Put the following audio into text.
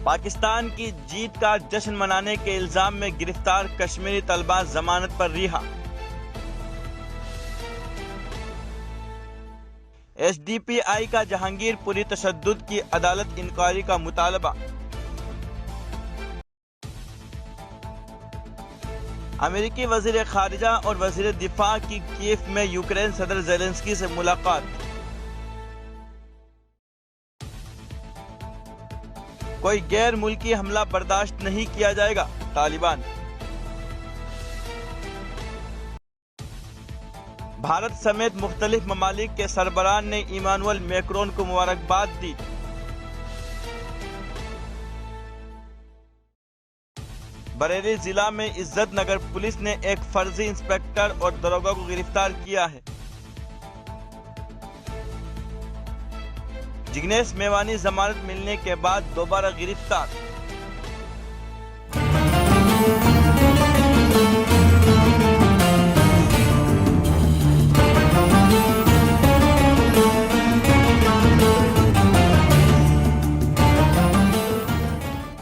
पाकिस्तान की जीत का जश्न मनाने के इल्जाम में गिरफ्तार कश्मीरी तलबा जमानत पर रिहा। एसडीपीआई का जहांगीरपुरी तशद्दुद की अदालत इंक्वायरी का मुतालबा। अमेरिकी वजीर खारिजा और वजीर दिफा की कीव में यूक्रेन सदर ज़ेलेंस्की से मुलाकात। कोई गैर मुल्की हमला बर्दाश्त नहीं किया जाएगा, तालिबान। भारत समेत मुख्तलिफ ममालिक के सरबराहान ने इमानुएल मैक्रोन को मुबारकबाद दी। बरेली जिला में इज्जत नगर पुलिस ने एक फर्जी इंस्पेक्टर और दरोगा को गिरफ्तार किया है। जिग्नेश मेवानी जमानत मिलने के बाद दोबारा गिरफ्तार।